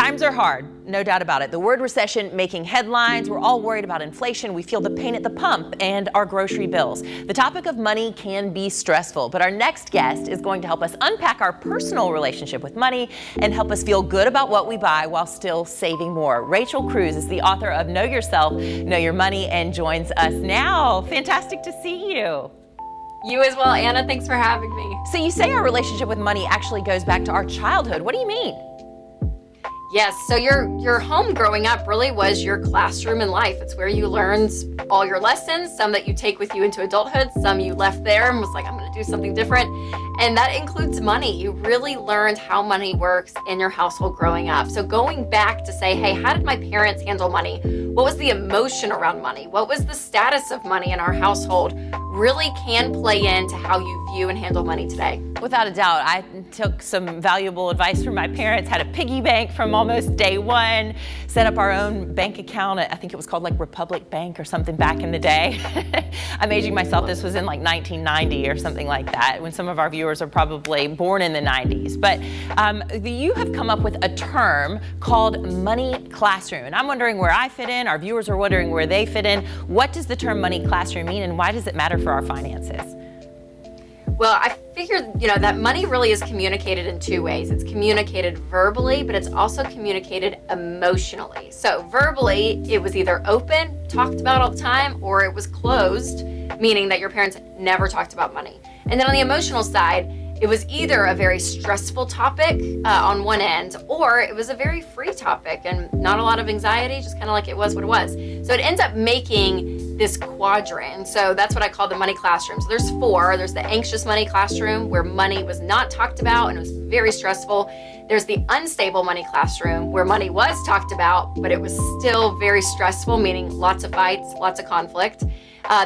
Times are hard, no doubt about it. The word recession making headlines. We're all worried about inflation. We feel the pain at the pump and our grocery bills. The topic of money can be stressful, but our next guest is going to help us unpack our personal relationship with money and help us feel good about what we buy while still saving more. Rachel Cruze is the author of Know Yourself, Know Your Money, and joins us now. Fantastic to see you. You as well, Anna. Thanks for having me. So you say our relationship with money actually goes back to our childhood. What do you mean? Yes, so your home growing up really was your classroom in life. It's where you learned all your lessons, some that you take with you into adulthood, some you left there and was like, I'm gonna do something different. And that includes money. You really learned how money works in your household growing up. So going back to say, hey, how did my parents handle money? What was the emotion around money? What was the status of money in our household? Really can play into how you view and handle money today. Without a doubt, I took some valuable advice from my parents, had a piggy bank from almost day one, set up our own bank account at, I think it was called like Republic Bank or something back in the day. I'm aging myself, this was in like 1990 or something like that, when some of our viewers are probably born in the 90s. But you have come up with a term called money classroom. And I'm wondering where I fit in, our viewers are wondering where they fit in. What does the term money classroom mean and why does it matter for our finances? Well, I figured, that money really is communicated in two ways. It's communicated verbally, but it's also communicated emotionally. So verbally, it was either open, talked about all the time, or it was closed, meaning that your parents never talked about money. And then on the emotional side, it was either a very stressful topic on one end, or it was a very free topic and not a lot of anxiety, just kind of like it was what it was. So it ends up making this quadrant. So that's what I call the money classroom. So there's four. There's the anxious money classroom where money was not talked about and it was very stressful. There's the unstable money classroom where money was talked about, but it was still very stressful, meaning lots of fights, lots of conflict.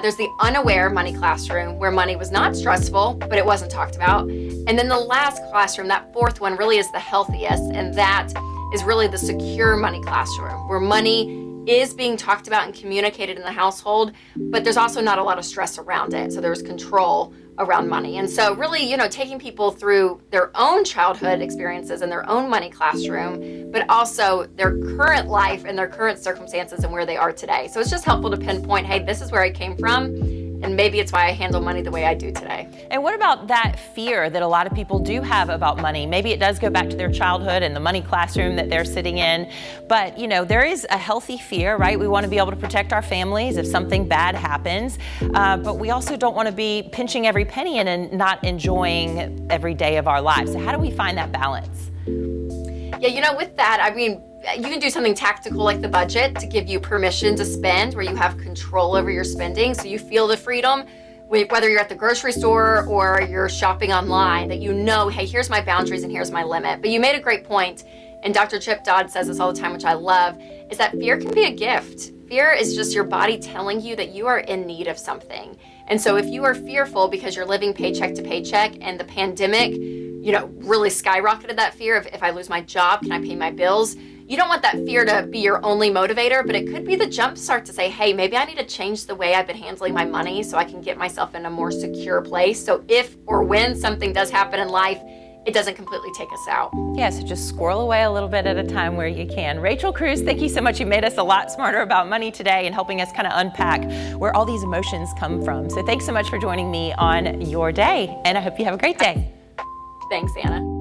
There's the unaware money classroom where money was not stressful, but it wasn't talked about. And then the last classroom, that fourth one, really is the healthiest, and that is really the secure money classroom where money is being talked about and communicated in the household, but there's also not a lot of stress around it. So there's control around money. And so really, taking people through their own childhood experiences and their own money classroom, but also their current life and their current circumstances and where they are today. So it's just helpful to pinpoint, hey, this is where I came from. And maybe it's why I handle money the way I do today. And what about that fear that a lot of people do have about money? Maybe it does go back to their childhood and the money classroom that they're sitting in. But, there is a healthy fear, right? We want to be able to protect our families if something bad happens. But we also don't want to be pinching every penny in and not enjoying every day of our lives. So how do we find that balance? Yeah, with that, you can do something tactical like the budget to give you permission to spend, where you have control over your spending, so you feel the freedom, whether you're at the grocery store or you're shopping online, that hey, here's my boundaries and here's my limit. But you made a great point, and Dr. Chip Dodd says this all the time, which I love, is that fear can be a gift. Fear is just your body telling you that you are in need of something. And so if you are fearful because you're living paycheck to paycheck and the pandemic, really skyrocketed that fear of, if I lose my job, can I pay my bills? You don't want that fear to be your only motivator, but it could be the jump start to say, hey, maybe I need to change the way I've been handling my money so I can get myself in a more secure place. So if or when something does happen in life, it doesn't completely take us out. Yeah, so just squirrel away a little bit at a time where you can. Rachel Cruze, thank you so much. You made us a lot smarter about money today and helping us kind of unpack where all these emotions come from. So thanks so much for joining me on your day, and I hope you have a great day. Thanks, Anna.